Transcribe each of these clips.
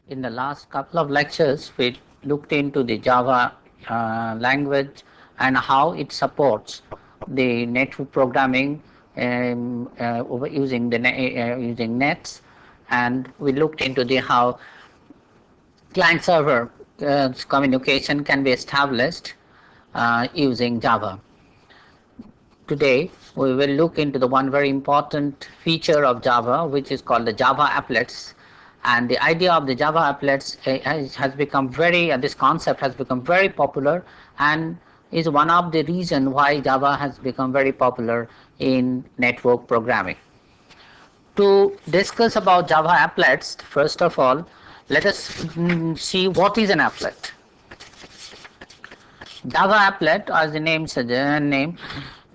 In the last couple of lectures, we looked into the Java language and how it supports the network programming using using nets, and we looked into the how client server communication can be established using Java. Today we will look into the one very important feature of Java, which is called the Java Applets. And the idea of the Java Applets has become this concept has become very popular and is one of the reasons why Java has become very popular in network programming. To discuss about Java Applets, first of all, let us see what is an applet. Java applet, as the name suggests,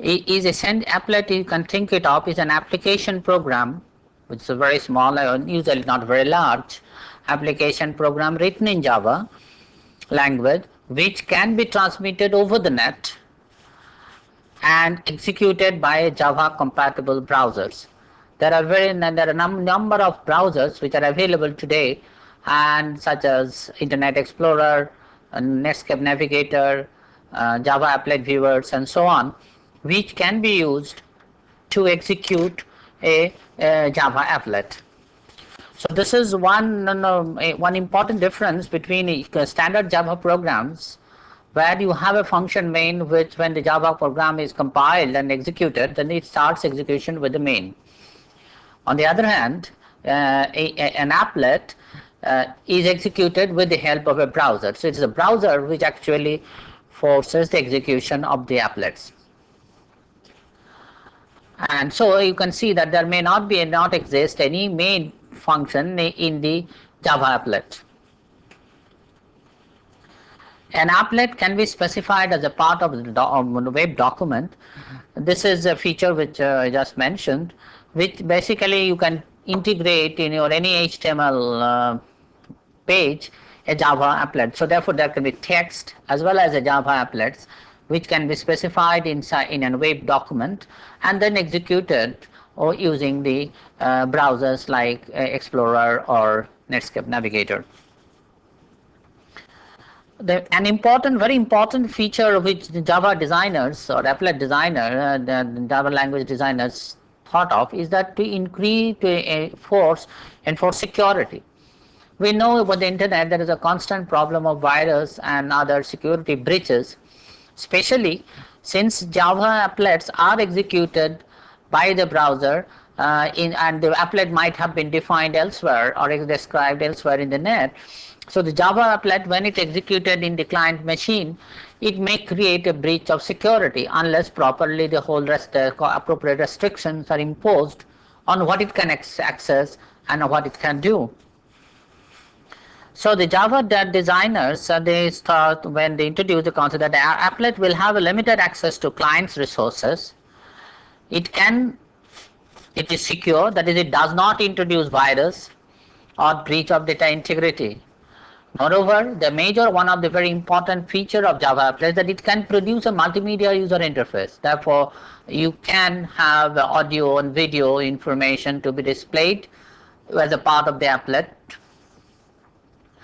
is a applet. You can think it of is an application program, which is a very small and usually not very large application program written in Java language, which can be transmitted over the net and executed by Java compatible browsers. There are a number of browsers which are available today, and such as Internet Explorer, Netscape Navigator, Java Applet viewers, and so on, which can be used to execute a Java applet. So this is one important difference between standard Java programs, where you have a function main which, when the Java program is compiled and executed, then it starts execution with the main. On the other hand, an applet is executed with the help of a browser. So it is a browser which actually forces the execution of the applets. And so you can see that there may not exist any main function in the Java applet. An applet can be specified as a part of the web document. This is a feature which I just mentioned, which basically you can integrate in your any HTML page a Java applet. So therefore there can be text as well as a Java applets, which can be specified in a web document and then executed or using the browsers like Explorer or Netscape Navigator. An very important feature which the Java designers or applet designer, the Java language designers thought of, is that to enforce security. We know about the internet there is a constant problem of virus and other security breaches, especially since Java applets are executed by the browser and the applet might have been defined elsewhere or described elsewhere in the net. So the Java applet, when it executed in the client machine, it may create a breach of security unless properly the whole appropriate restrictions are imposed on what it can access and what it can do. So the Java designers, they start when they introduce the concept that the applet will have a limited access to client's resources. It is secure, that is, it does not introduce virus or breach of data integrity. Moreover, one of the very important feature of Java applet is that it can produce a multimedia user interface. Therefore, you can have audio and video information to be displayed as a part of the applet,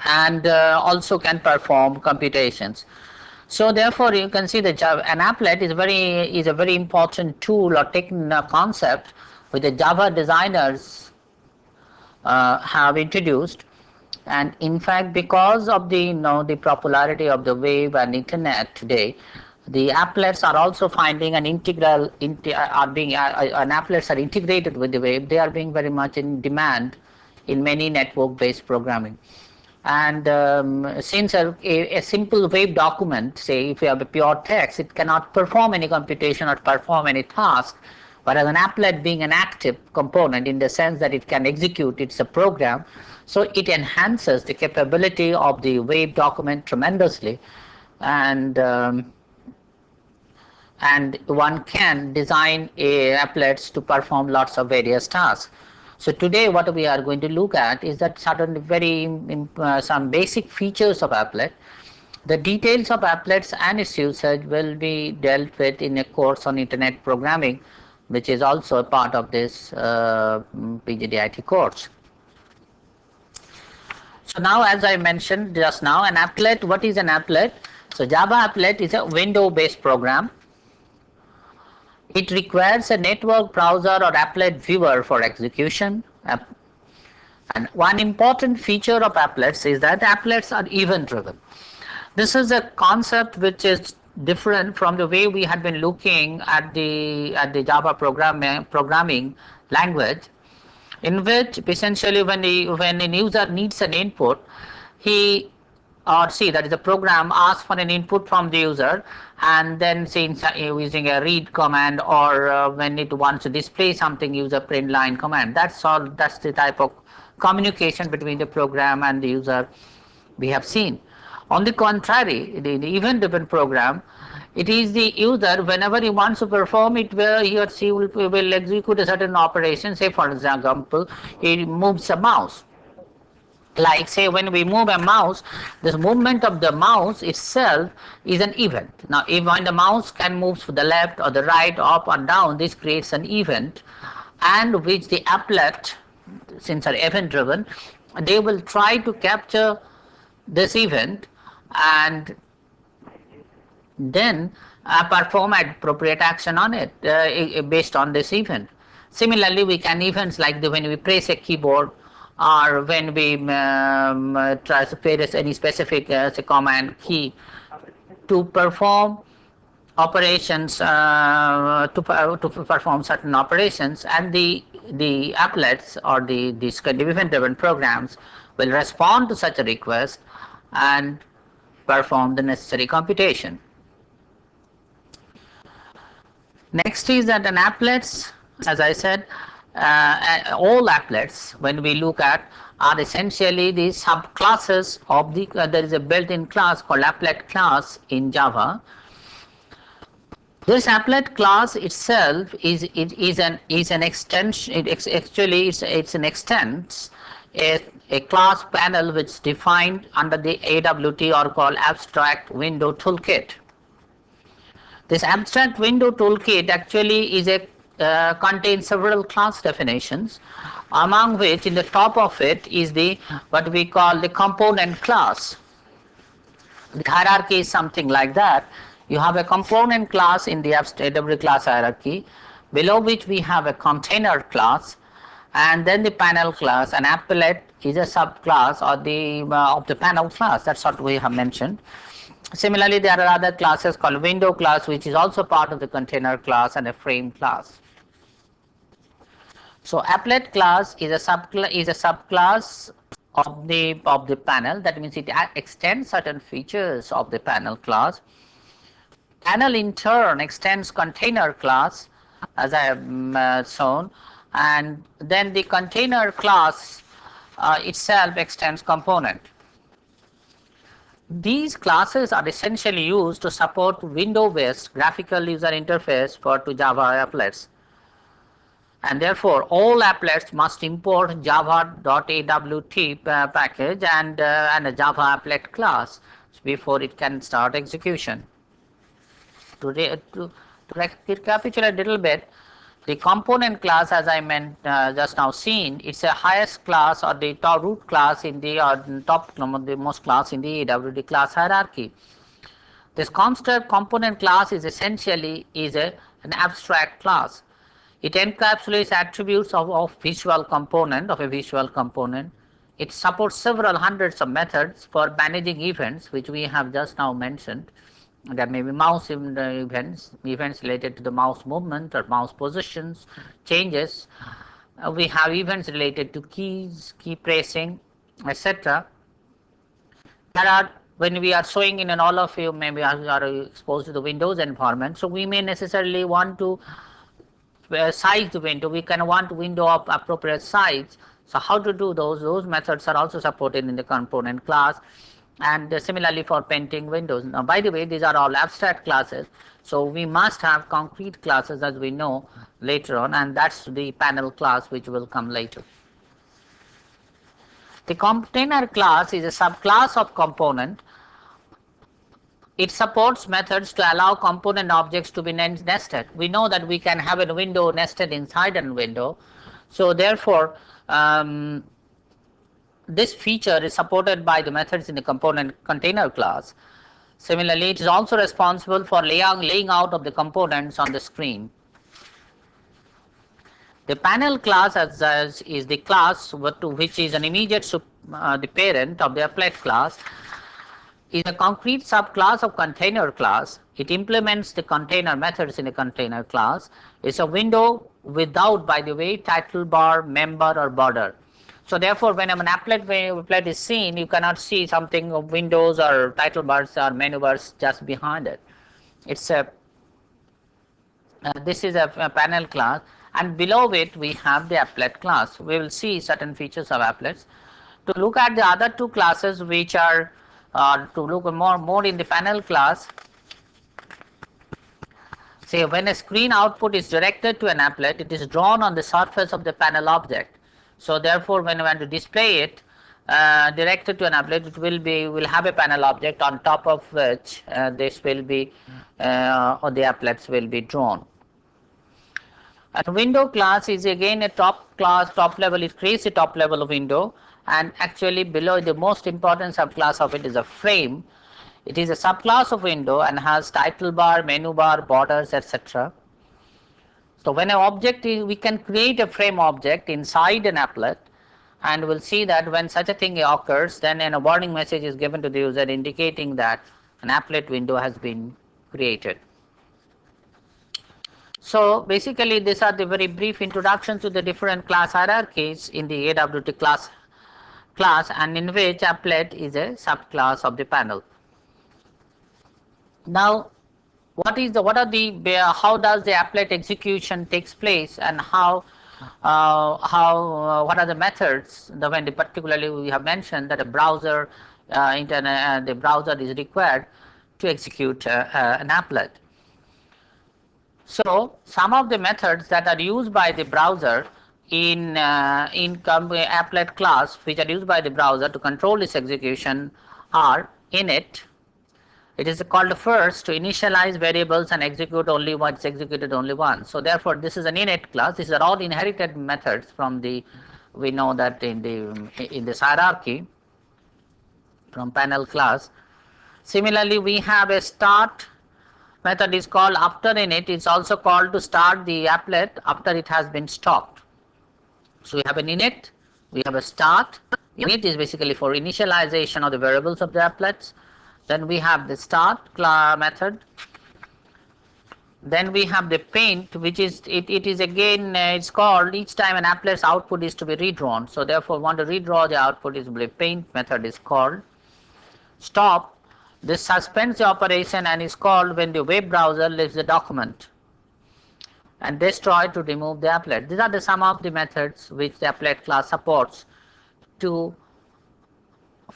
and also can perform computations. So therefore, you can see that an applet is a very important tool or concept which the Java designers have introduced. And in fact, because of the popularity of the web and internet today, the applets are also finding an applets are integrated with the web. They are being very much in demand in many network-based programming. And since a simple web document, say if you have a pure text, it cannot perform any computation or perform any task, whereas an applet being an active component in the sense that it can execute, it's a program, so it enhances the capability of the web document tremendously, and one can design applets to perform lots of various tasks. So today what we are going to look at is that some basic features of applet. The details of applets and its usage will be dealt with in a course on internet programming, which is also a part of this PGDIT course. So now, as I mentioned just now, an applet, what is an applet? So Java applet is a window based program. It requires a network browser or applet viewer for execution. And one important feature of applets is that applets are event driven. This is a concept which is different from the way we had been looking at the Java programming language, in which essentially when an user needs an input, he or she, that is the program, asks for an input from the user, and then since using a read command, or when it wants to display something, use a print line command. That's all. That's the type of communication between the program and the user we have seen. On the contrary, the event driven program, it is the user, whenever he wants to perform it, where he or she will execute a certain operation. Say for example, he moves a mouse. Like say when we move a mouse, this movement of the mouse itself is an event. Now if when the mouse can move to the left or the right, up or down, this creates an event, and which the applet, since are event driven, they will try to capture this event and then perform appropriate action on it based on this event. Similarly, we can events like when we press a keyboard, or when we try to press any specific command key to perform operations, to perform certain operations, and the applets or these event driven programs will respond to such a request and perform the necessary computation. Next is that an applets, as I said, all applets, when we look at, are essentially the subclasses of the there is a built-in class called applet class in Java. This applet class itself is an extension. It's an extends a class panel which is defined under the AWT, or called abstract window toolkit. This abstract window toolkit actually is contains several class definitions, among which in the top of it is the what we call the component class. The hierarchy is something like that. You have a component class in the AWT class hierarchy, below which we have a container class, and then the panel class. An applet is a subclass or of the panel class. That's what we have mentioned. Similarly, there are other classes called window class, which is also part of the container class, and a frame class. So applet class is a subclass of the panel. That means it extends certain features of the panel class. Panel in turn extends container class, as I have shown, and then the container class itself extends component. These classes are essentially used to support window-based graphical user interface to Java applets. And therefore, all applets must import java.awt package and a Java applet class before it can start execution. To recapitulate a little bit, the component class, as I meant just now seen, it's a highest class or the top root class in the the most class in the AWT class hierarchy. This construct component class is essentially an abstract class. It encapsulates attributes of a visual component. It supports several hundreds of methods for managing events, which we have just now mentioned. There may be mouse events related to the mouse movement or mouse positions, changes. We have events related to keys, key pressing, etc. There are, when we are showing in, and all of you maybe are exposed to the Windows environment, so we may necessarily want to size the window. We can want window of appropriate size. So how to do those? Those methods are also supported in the component class. And similarly for painting windows. Now, by the way, these are all abstract classes, so we must have concrete classes, as we know later on, and that's the panel class, which will come later. The container class is a subclass of component. It supports methods to allow component objects to be nested. We know that we can have a window nested inside a window, so therefore this feature is supported by the methods in the component container class. Similarly, it is also responsible for laying out of the components on the screen. The panel class as is the class which is an immediate the parent of the applet class, is a concrete subclass of container class. It implements the container methods in the container class. It's a window without, by the way, title bar, member or border. So therefore, when an applet is seen, you cannot see something of windows or title bars or menu bars just behind it. It's a this is a panel class, and below it we have the applet class. We will see certain features of applets. To look at the other two classes, which are to look more in the panel class, say when a screen output is directed to an applet, it is drawn on the surface of the panel object. So therefore, when you want to display it directed to an applet, it will have a panel object on top of which this will be or the applets will be drawn. And window class is again a top level. It creates a top level of window, and actually below the most important subclass of it is a frame. It is a subclass of window and has title bar, menu bar, borders, etc. So when an object we can create a frame object inside an applet, and we'll see that when such a thing occurs, then a warning message is given to the user indicating that an applet window has been created. So basically, these are the very brief introduction to the different class hierarchies in the AWT class, and in which applet is a subclass of the panel. Now, how does the applet execution takes place, and what are the methods? When particularly we have mentioned that a browser the browser is required to execute an applet. So some of the methods that are used by the browser in applet class, which are used by the browser to control its execution, are init. It is called first to initialize variables and execute only once, executed only once. So therefore, this is an init class. These are all inherited methods from the, we know that in this hierarchy from panel class. Similarly, we have a start method is called after init. It's also called to start the applet after it has been stopped. So we have an init, we have a start. Init is basically for initialization of the variables of the applets. Then we have the start method. Then we have the paint, which is it is again it's called each time an applet's output is to be redrawn. So therefore, want to redraw the output is the paint method is called. Stop, this suspends the operation and is called when the web browser leaves the document. And destroy to remove the applet. These are the some of the methods which the applet class supports to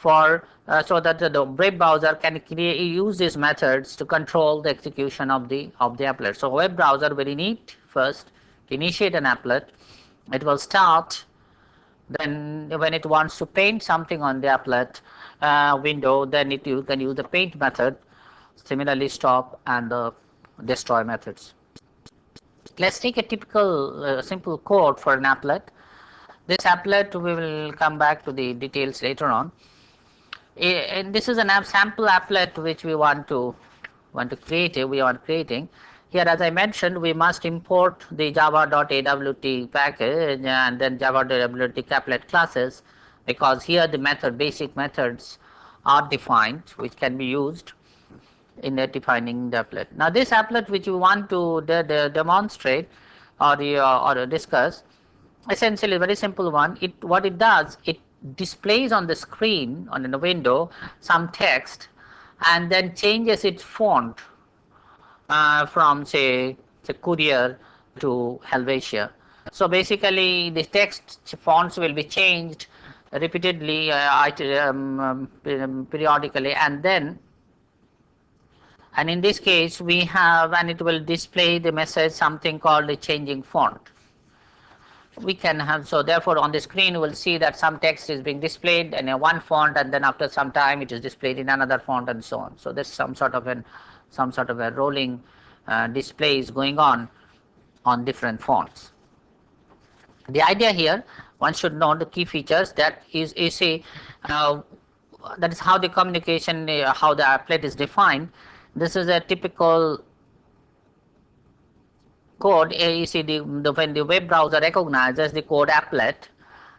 so that the web browser can use these methods to control the execution of the applet. So web browser will init first, initiate an applet, it will start, then when it wants to paint something on the applet window, then you can use the paint method, similarly stop and the destroy methods. Let's take a typical simple code for an applet. This applet, we will come back to the details later on. And this is an sample applet which we want to create. Creating here, as I mentioned, we must import the java.awt package and then java.awt applet classes, because here the basic methods are defined which can be used in defining the applet. Now this applet which we want to demonstrate or discuss, essentially a very simple one. What it does, it displays on the screen on the window some text and then changes its font from say Courier to Helvetia. So basically the text fonts will be changed repeatedly periodically, and in this case we have, and it will display the message something called a changing font. We can have, so therefore on the screen you will see that some text is being displayed in one font, and then after some time it is displayed in another font, and so on. So there's some sort of a rolling displays going on different fonts. The idea here, one should know the key features. That is a that is how the communication, how the applet is defined. This is a typical code. You see when the web browser recognizes the code applet,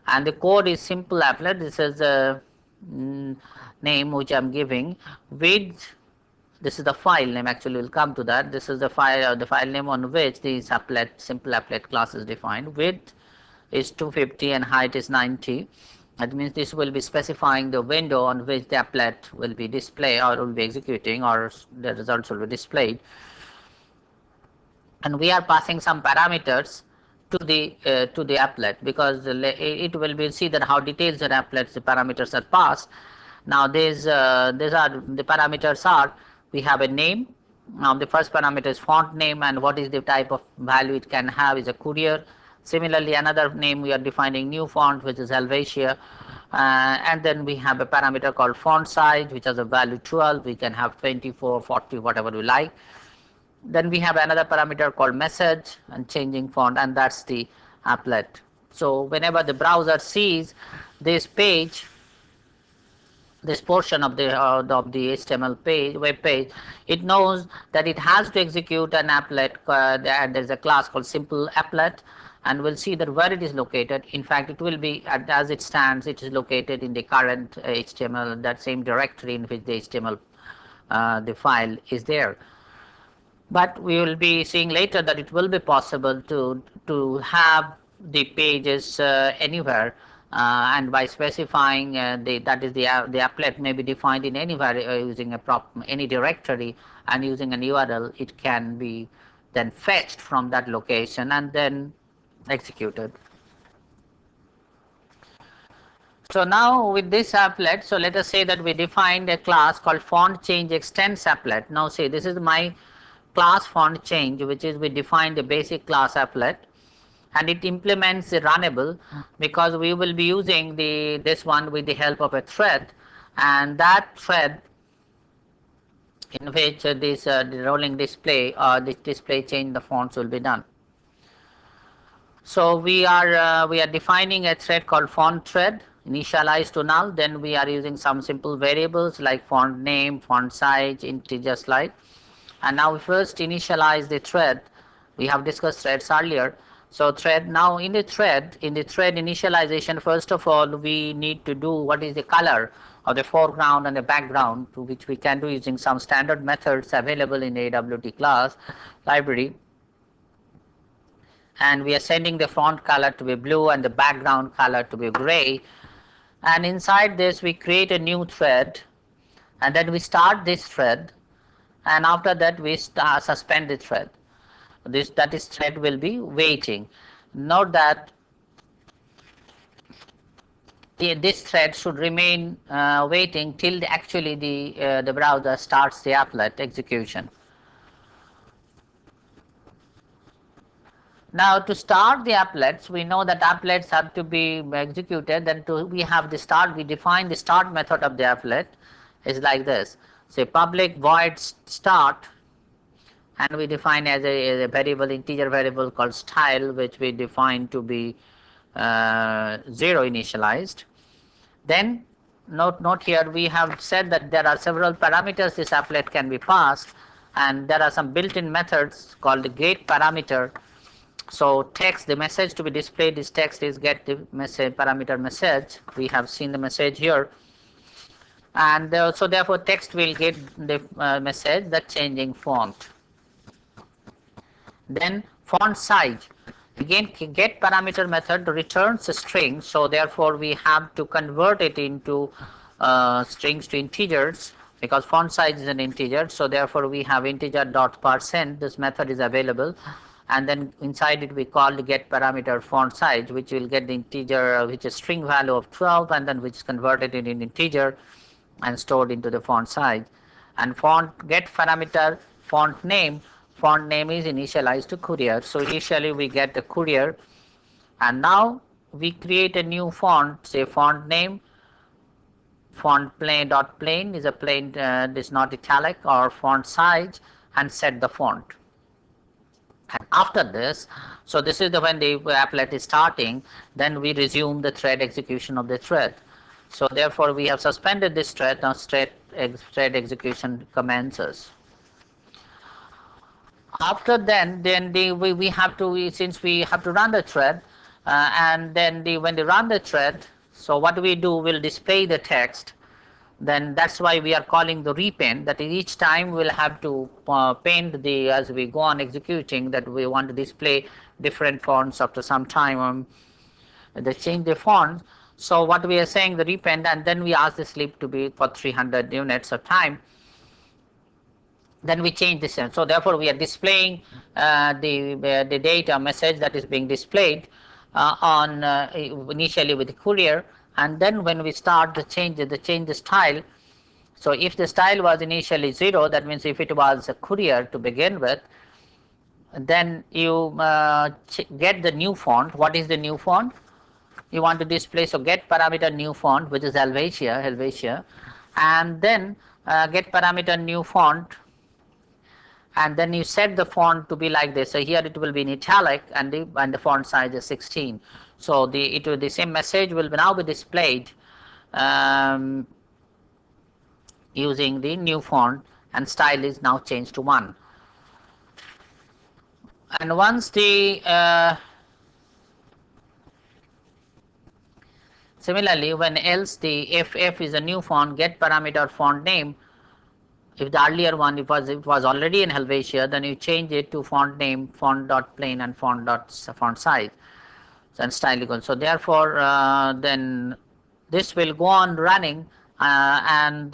and the code is simple applet. This is the name which I am giving with. This is the file name. Actually, we'll come to that. This is the file name on which the applet, simple applet class is defined. Width is 250 and height is 90. That means this will be specifying the window on which the applet will be displayed or will be executing, or the results will be displayed. And we are passing some parameters to the applet, because it will be see that how details the applets the parameters are passed. Now these are the parameters are, we have a name. Now the first parameter is font name, and what is the type of value it can have is a courier. Similarly, another name we are defining new font, which is Helvetia, and then we have a parameter called font size, which has a value 12. We can have 24, 40, whatever we like. Then we have another parameter called message and changing font, and that's the applet. So whenever the browser sees this page, this portion of the HTML page, web page, it knows that it has to execute an applet, and there is a class called simple applet, and we'll see that where it is located. In fact, it will be, as it stands, it is located in the current HTML, that same directory in which the HTML the file is there. But we will be seeing later that it will be possible to have the pages anywhere, and by specifying that is the applet may be defined in anywhere using any directory, and using an URL, it can be then fetched from that location and then executed. So now with this applet, so let us say that we defined a class called font change extends applet. Now say this is my class font change, which is we define the basic class applet, and it implements the runnable, because we will be using this one with the help of a thread, and that thread in which this the rolling display or this display change the fonts will be done. So we are defining a thread called font thread, initialized to null. Then we are using some simple variables like font name, font size, integer slide. And now we first initialize the thread. We have discussed threads earlier. So thread, now in the thread initialization, first of all we need to do what is the color of the foreground and the background, to which we can do using some standard methods available in the AWT class library. And we are sending the font color to be blue and the background color to be gray. And inside this we create a new thread, and then we start this thread, and after that we suspend the thread. That is thread will be waiting. Note that this thread should remain waiting till actually the browser starts the applet execution. Now to start the applets, we know that applets have to be executed. Then we have the start. We define the start method of the applet is like this. Say public void start, and we define as a variable, integer variable called style, which we define to be 0 initialized. Then note here we have said that there are several parameters this applet can be passed, and there are some built-in methods called the get parameter. So text, the message to be displayed, this text is get the message parameter message. We have seen the message here, and so therefore text will get the message, the changing font. Then font size, again get parameter method returns a string, so therefore we have to convert it into strings to integers, because font size is an integer. So therefore we have integer dot %, this method is available, and then inside it we call the get parameter font size, which will get the integer, which is string value of 12, and then which is converted in an integer and stored into the font size. And font get parameter font name is initialized to courier. So initially we get the courier, and now we create a new font, say font name, font plain dot plain is a plain, is not italic, or font size, and set the font. And after this, so this is when the applet is starting, then we resume the thread execution of the thread. So therefore we have suspended this thread, now thread execution commences. After then we have to, since we have to run the thread, and then when they run the thread, so what we do, will display the text. Then that's why we are calling the repaint, that each time we'll have to paint the, as we go on executing, that we want to display different fonts after some time, they change the font. So what we are saying, the repaint, and then we ask the sleep to be for 300 units of time, then we change this. So therefore we are displaying the data message that is being displayed on initially with the courier, and then when we start the change the style. So if the style was initially 0, that means if it was a courier to begin with, then you get the new font. What is the new font you want to display? So get parameter new font, which is Helvetia, and then get parameter new font, and then you set the font to be like this. So here it will be in italic, and the font size is 16. So the same message will now be displayed using the new font, and style is now changed to 1. And once similarly, when else the if is a new font, get parameter font name. If the earlier one, it was already in Helvetia, then you change it to font name, font.plain, and font size, and style equal. So therefore then this will go on running, and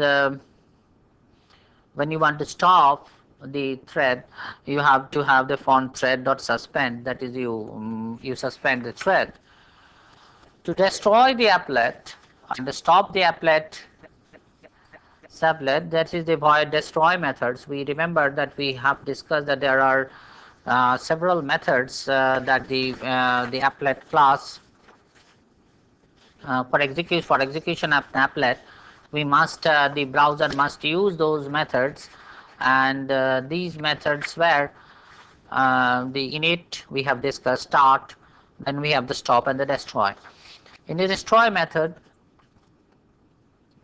when you want to stop the thread, you have to have the font thread.suspend, that is you suspend the thread. To destroy the applet and stop the applet, that is the void destroy methods. We remember that we have discussed that there are several methods that the applet class for execution of an applet, we must the browser must use those methods, and these methods were the init, we have discussed start, then we have the stop and the destroy. In the destroy method,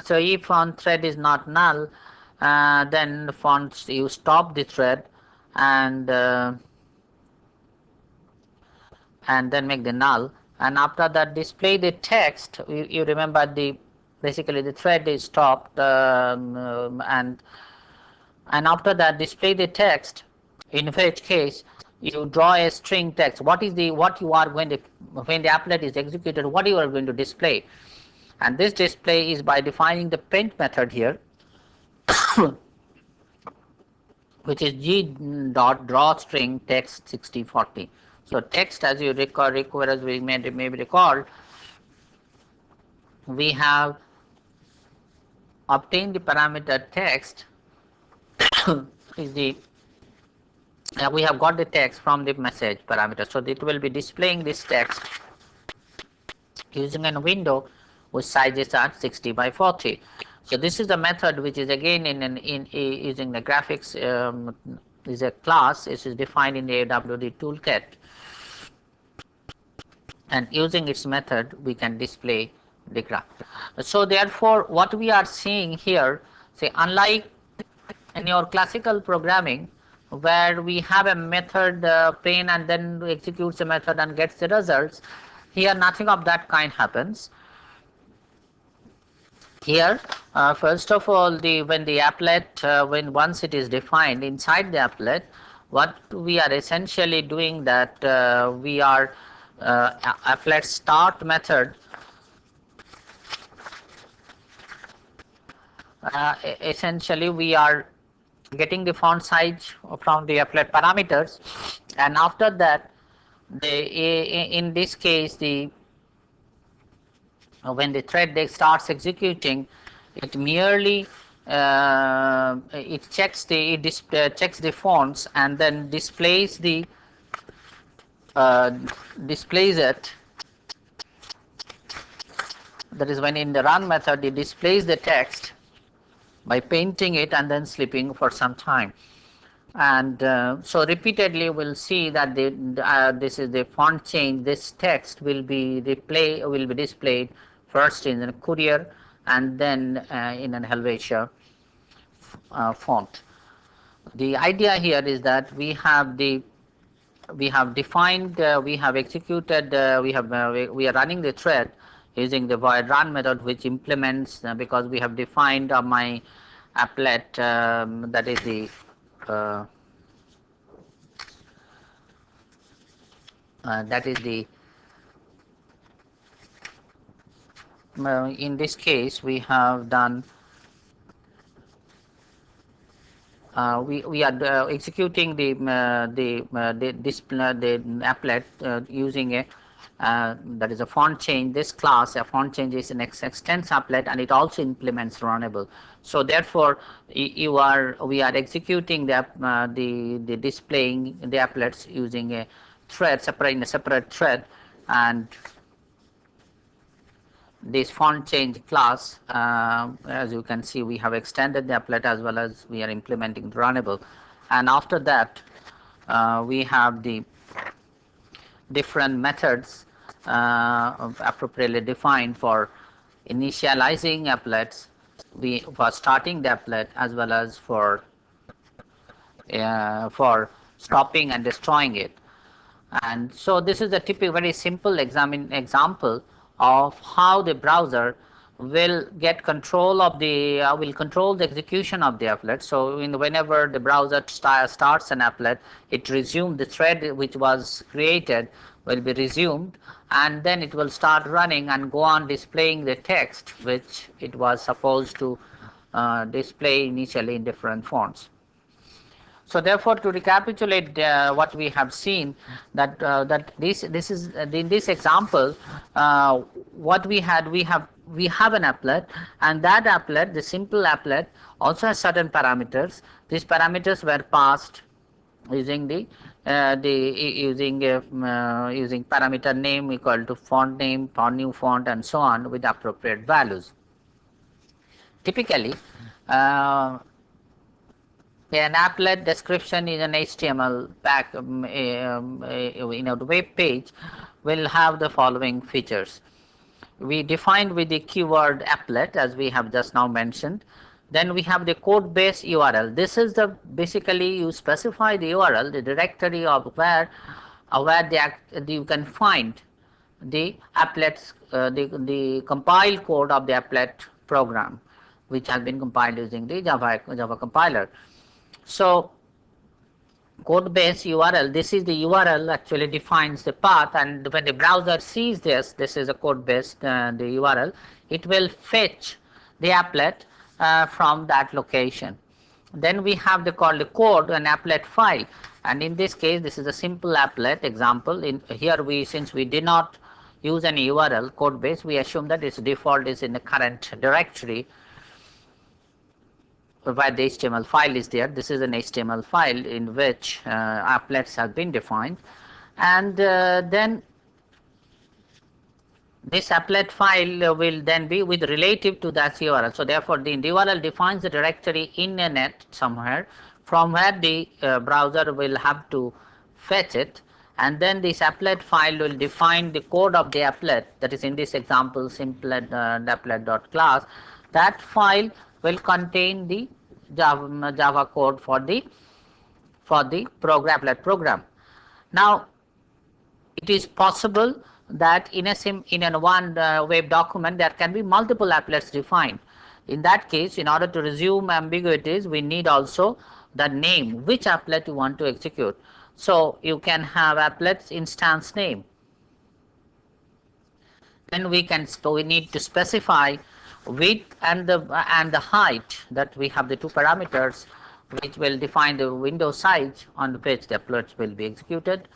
so if font thread is not null, then the fonts, you stop the thread and then make the null, and after that display the text. You remember basically the thread is stopped, and after that display the text, in which case you draw a string text. What you are going to, when the applet is executed, what you are going to display. And this display is by defining the paint method here, which is g.draw string text 6040. So text, as you recall, as we may be recalled, we have obtained the parameter text is the we have got the text from the message parameter. So it will be displaying this text using a window which sizes are 60 by 40. So this is the method which is again in using the graphics, is a class. It is defined in the AWD toolkit, and using its method we can display the graph. So therefore what we are seeing here, say unlike in your classical programming where we have a method plain and then executes a method and gets the results, here nothing of that kind happens. Here first of all, when the applet, when once it is defined inside the applet, what we are essentially doing, that we are applet start method, essentially we are getting the font size from the applet parameters, and after that in this case when the thread starts executing, it merely it checks the fonts and then displays it. That is when in the run method it displays the text by painting it and then sleeping for some time. And so repeatedly we'll see that this is the font change. This text will be displayed first in a Courier and then in an Helvetia font. The idea here is that we have defined, we have executed, we are running the thread using the void run method, which implements, because we have defined my applet, that is the uh, that is the in this case we have done, we are executing the applet using a that is a font change. This class, a font change, is an extends applet, and it also implements runnable. So therefore, we are executing the displaying the applets using a thread, in a separate thread, and this font change class, as you can see, we have extended the applet as well as we are implementing the runnable. And after that, we have the different methods appropriately defined for initializing applets, for starting the applet, as well as for stopping and destroying it. And so this is a typical, very simple example of how the browser will get control of the will control the execution of the applet. So whenever the browser starts an applet, it resumes the thread which was created will be resumed, and then it will start running and go on displaying the text which it was supposed to display initially in different fonts. So therefore, to recapitulate what we have seen, that this is in this example, what we had, we have an applet, and that applet, the simple applet, also has certain parameters. These parameters were passed using using parameter name equal to font name, new font, and so on, with appropriate values. Typically, an applet description in an HTML in a web page will have the following features. We defined with the keyword applet, as we have just now mentioned. Then we have the code base URL. This is the basically you specify the URL, the directory of where you can find the applets, the compiled code of the applet program, which has been compiled using the Java compiler. So code base URL, this is the URL actually defines the path, and when the browser sees this is a code base, the URL, it will fetch the applet from that location. Then we have the code, an applet file, and in this case this is a simple applet example. In here, since we did not use any URL code base, we assume that its default is in the current directory where the HTML file is there. This is an HTML file in which applets have been defined, and then this applet file will then be with relative to that URL. So therefore, the URL defines the directory in a net somewhere from where the browser will have to fetch it, and then this applet file will define the code of the applet, that is in this example applet.class. That file will contain the Java code for the applet program. Now, it is possible that in one web document there can be multiple applets defined. In that case, in order to resume ambiguities, we need also the name, which applet you want to execute. So you can have applets instance name. Then we need to specify width and the height, that we have the two parameters which will define the window size on which the applets will be executed.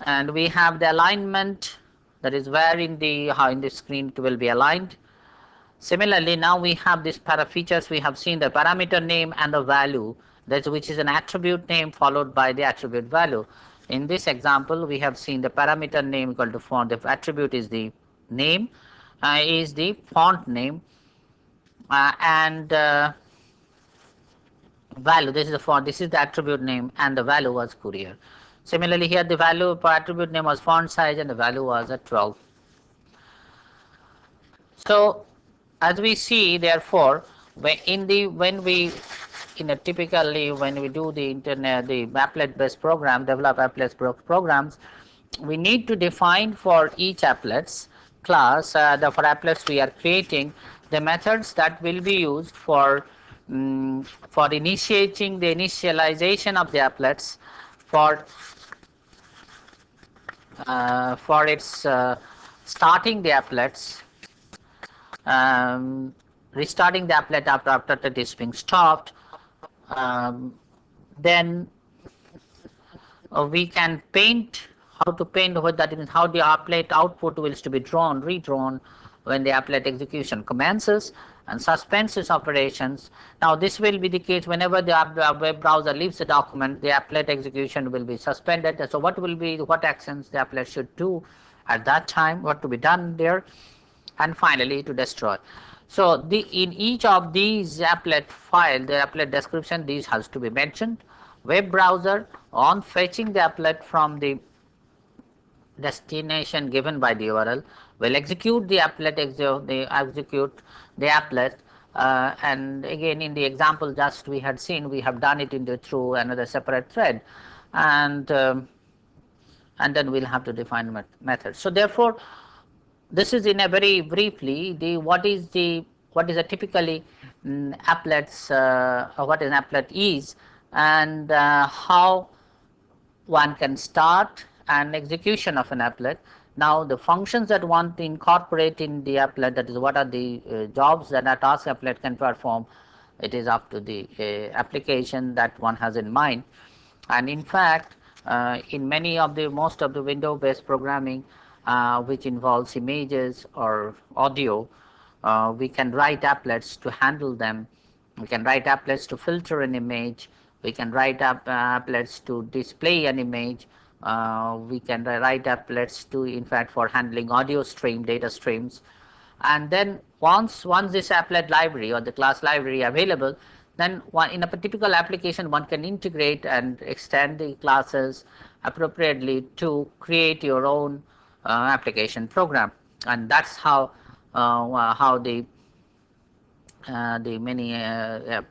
And we have the alignment, that is where in the screen it will be aligned. Similarly, now we have these features. We have seen the parameter name and the value, which is an attribute name followed by the attribute value. In this example, we have seen the parameter name equal to font. The attribute is the name, is the font name, and value, this is the attribute name, and the value was courier. Similarly, here the value for attribute name was font size and the value was at 12. So as we see, therefore, when we in a typically when we do the internet, the applet based program, develop applets programs, we need to define for each applets class, for applets we are creating, the methods that will be used for initiating the initialization of the applets, for its starting the applets, um, restarting the applet after it is being stopped. Then we can paint, how to paint, what that means, how the applet output will to be drawn, redrawn when the applet execution commences, and suspense its operations. Now this will be the case whenever the web browser leaves the document, the applet execution will be suspended. So what actions the applet should do at that time, what to be done there, and finally to destroy. So in each of these applet file, the applet description, these has to be mentioned. Web browser on fetching the applet from the destination given by the URL will execute the applet, and again in the example just we had seen, we have done it through another separate thread, and then we'll have to define methods. So therefore, this is in a very briefly what is a typically applets, what an applet is, and how one can start an execution of an applet. Now the functions that one to incorporate in the applet, that is what are the jobs that a task applet can perform, it is up to the application that one has in mind. And in fact, in most of the window based programming, which involves images or audio, we can write applets to handle them. We can write applets to filter an image. We can write applets to display an image. We can write applets to, in fact, for handling audio stream, data streams. And then once this applet library or the class library available, then in a typical application one can integrate and extend the classes appropriately to create your own application program. And that's how the many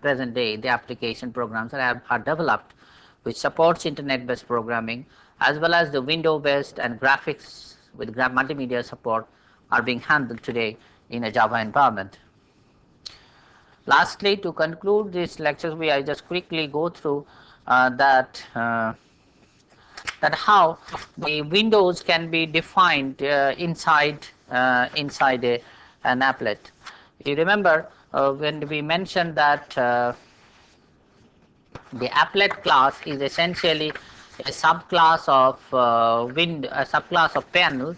present day the application programs are developed, which supports internet based programming, as well as the window based and graphics with multimedia support are being handled today in a Java environment. Lastly, to conclude these lectures, I just quickly go through that how the windows can be defined inside an applet. You remember when we mentioned that the applet class is essentially a subclass of panel,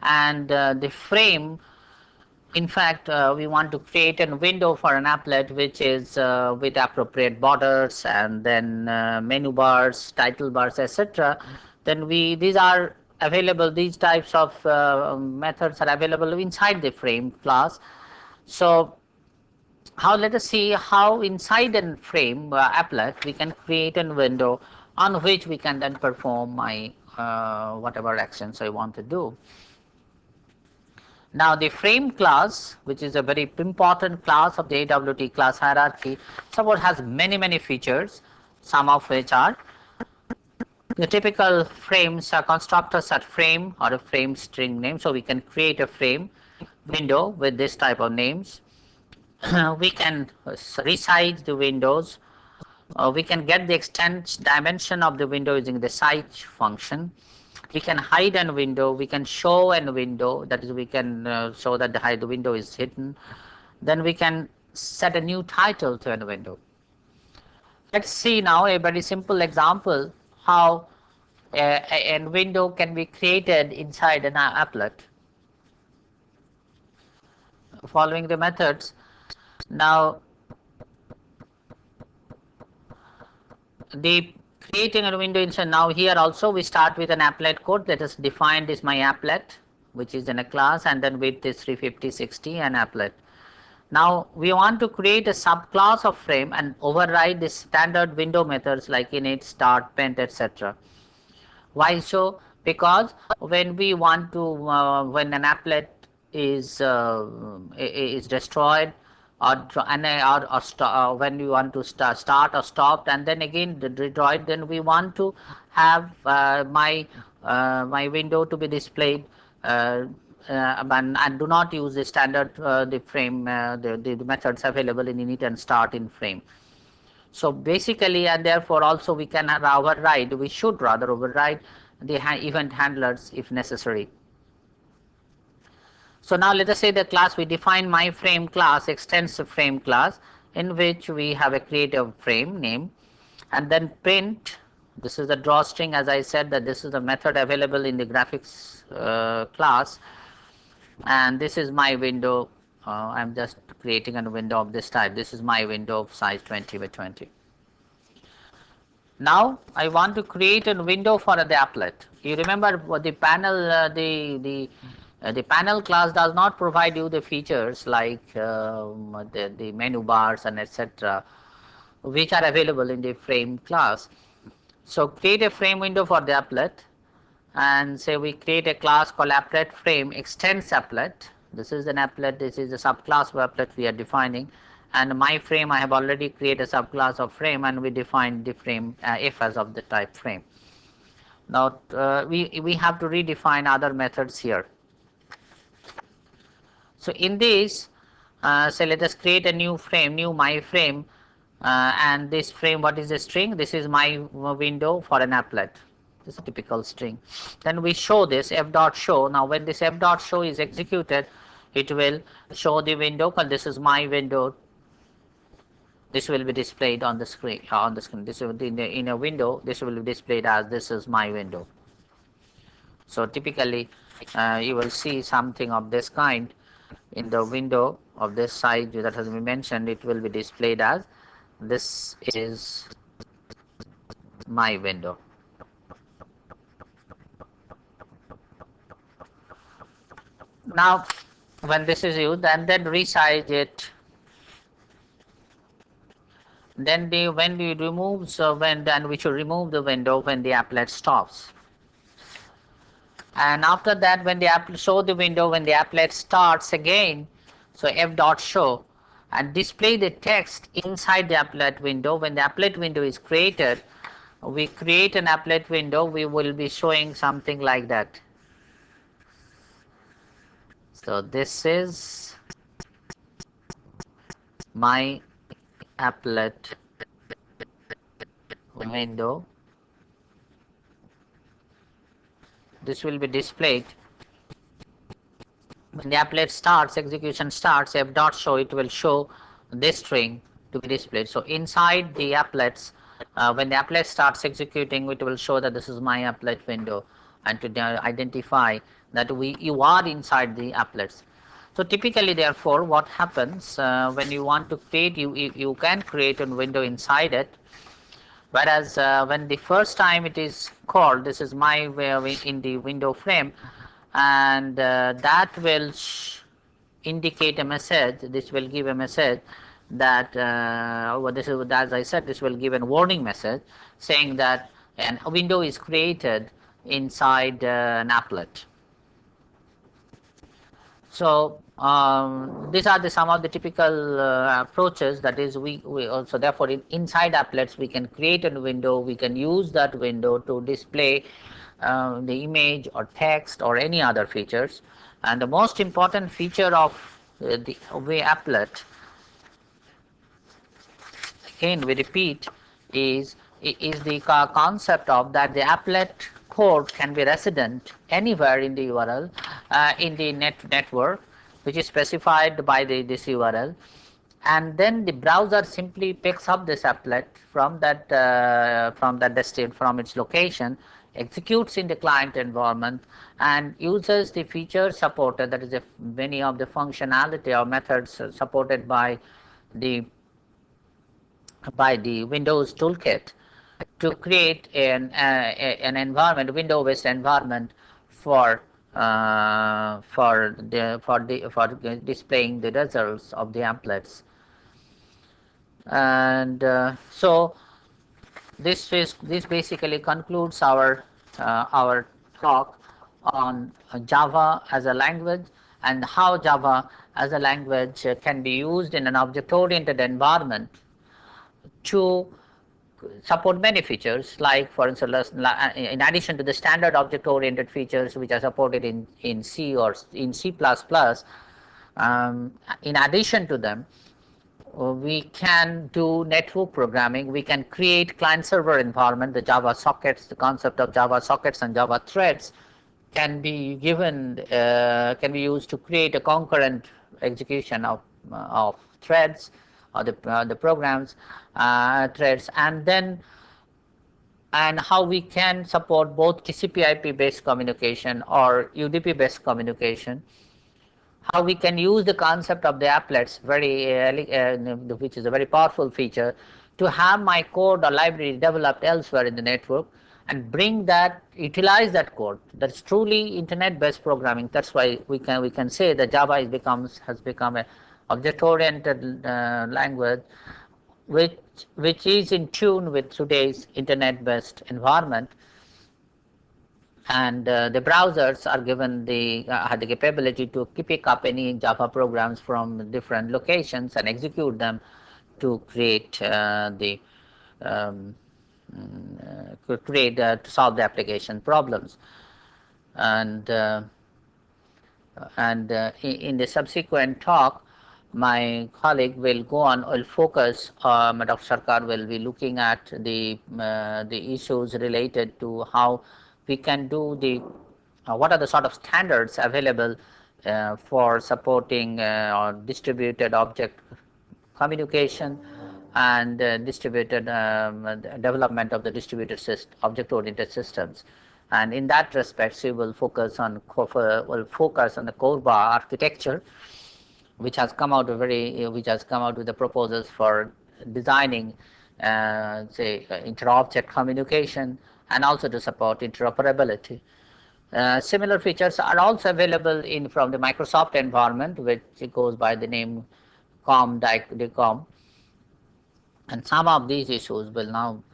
and the frame, in fact, we want to create a window for an applet which is with appropriate borders and then menu bars, title bars, etc. Then these are available, these types of methods are available inside the frame class. So let us see how inside a frame applet we can create a window on which we can then perform my whatever actions I want to do. Now the frame class, which is a very important class of the AWT class hierarchy, has many features, some of which are the typical frames are constructors at frame or a frame string name. So we can create a frame window with this type of names. We can resize the windows. We can get the extent dimension of the window using the size function. We can hide a window, we can show a window, that is we can show that the window is hidden. Then we can set a new title to a window. Let's see now a very simple example how a window can be created inside an applet. Following the methods. Now the creating a window inside, now here also we start with an applet code. Let us define this my applet, which is in a class, and then width is 350, 60 and applet. Now we want to create a subclass of frame and override the standard window methods like init, start, paint, etc. Why so? Because when we want to when an applet is destroyed or when we want to start or stopped and then again destroyed, then we want to have my window to be displayed and do not use the standard the frame the methods available in init and start in frame. So basically, and therefore also we can override, we should rather override the event handlers if necessary. So now let us say the class we define my frame class extends the frame class in which we have a creative frame name and then print. This is the drawstring, as I said that this is the method available in the graphics class, and this is my window. I am just creating a window of this type. This is my window of size 20 by 20. Now I want to create a window for the applet. You remember the panel the panel class does not provide you the features like the menu bars and etc. which are available in the frame class. So create a frame window for the applet and say we create a class called applet frame extends applet. This is an applet, this is a subclass of applet we are defining, and my frame I have already created a subclass of frame and we define the frame f as of the type frame. Now we have to redefine other methods here. So in this say let us create a new frame, new my frame, and this frame, what is the string? This is my window for an applet. This is a typical string. Then we show this f dot show. Now when this f dot show is executed, it will show the window, because this is my window. This will be displayed on the screen. This will be in a window. This will be displayed as this is my window. So typically, you will see something of this kind in the window of this size that has been mentioned. It will be displayed as this is my window. Now when this is used and then resize it, then when we remove, so then we should remove the window when the applet stops, and after that when the applet show the window when the applet starts again, so f dot show and display the text inside the applet window. When the applet window is created, we create an applet window, we will be showing something like that. So this is my applet window. This will be displayed when the applet starts, execution starts, f dot show, it will show this string to be displayed. So inside the applets, when the applet starts executing, it will show that this is my applet window, and to identify that you are inside the applets. So typically, therefore, what happens when you want to create, you can create a window inside it. Whereas when the first time it is called, this is my way in the window frame, and that will indicate a message. This will give a message that this is, as I said, this will give a warning message saying that a window is created inside an applet. So these are some of the typical approaches. That is, we also therefore inside applets we can create a window. We can use that window to display the image or text or any other features. And the most important feature of the way applet, again we repeat, is the concept of that the applet code can be resident anywhere in the URL in the network, which is specified by this URL, and then the browser simply picks up this applet from that destination, from its location, executes in the client environment, and uses the features supported, that is many of the functionality or methods supported by the Windows toolkit, to create an environment, window-based environment for for displaying the results of the applets. And so this basically concludes our talk on Java as a language, and how Java as a language can be used in an object-oriented environment to support many features, like for instance, in addition to the standard object-oriented features which are supported in C or in C++, in addition to them, we can do network programming. We can create client-server environment. The Java sockets, the concept of Java sockets and Java threads can be used to create a concurrent execution of threads, or the programs threads, and how we can support both TCP/IP based communication or UDP based communication. How we can use the concept of the applets, which is a very powerful feature, to have my code or library developed elsewhere in the network and utilize that code. That's truly internet-based programming. That's why we can say that Java has become a object-oriented language, which is in tune with today's internet-based environment. And the browsers are given the capability to pick up any Java programs from different locations and execute them to create to solve the application problems. And in the subsequent talk, my colleague will go on, will focus, Dr. Sarkar will be looking at the issues related to how we can do what are the sort of standards available for supporting distributed object communication and distributed development of the distributed object-oriented systems. And in that respect, we will focus on the core bar architecture, which has come out with the proposals for designing inter-object communication and also to support interoperability. Similar features are also available from the Microsoft environment, which goes by the name DCOM. And some of these issues we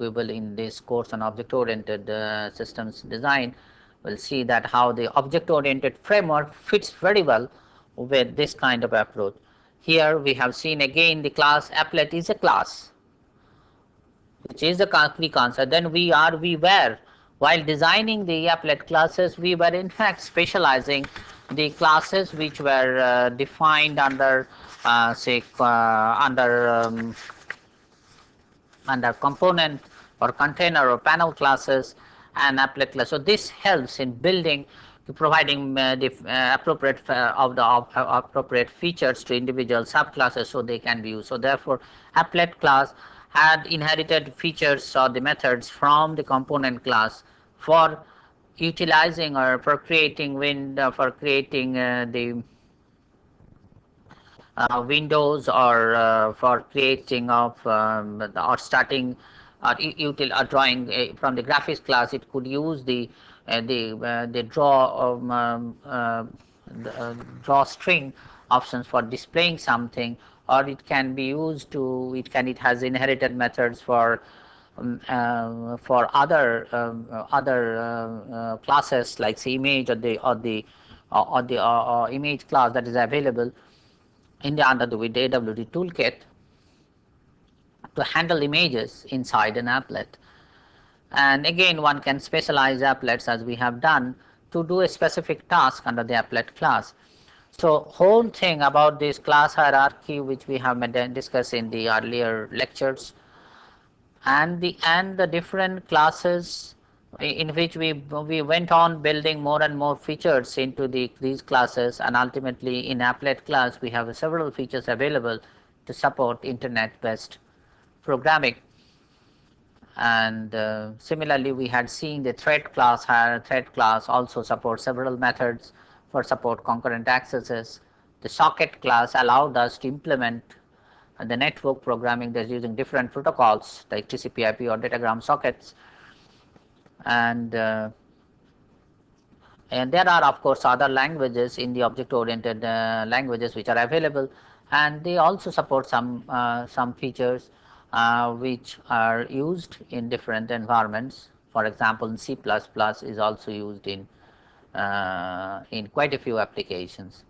will in this course on object-oriented systems design, will see that how the object-oriented framework fits very well with this kind of approach. Here we have seen again the class applet is a class, which is the key concept. Then while designing the applet classes, we were in fact specializing the classes which were defined under under component or container or panel classes and applet class. So this helps in providing the appropriate features to individual subclasses so they can be used. So therefore, applet class had inherited features or the methods from the component class for utilizing or for creating the windows, or for creating of or starting or drawing from the graphics class. It could use the draw string options for displaying something, or it can be used to it has inherited methods for other classes like say image or the image class that is available under the AWD toolkit to handle images inside an applet. And again, one can specialize applets as we have done to do a specific task under the applet class. So whole thing about this class hierarchy, which we have discussed in the earlier lectures, and the different classes in which we went on building more and more features into these classes, and ultimately in applet class we have several features available to support internet-based programming. And similarly, we had seen the thread class. Thread class also supports several methods for support concurrent accesses. The socket class allowed us to implement the network programming that's using different protocols like TCP/IP or datagram sockets. And And there are of course other languages in the object oriented languages which are available, and they also support some features which are used in different environments. For example, C++ is also used in quite a few applications.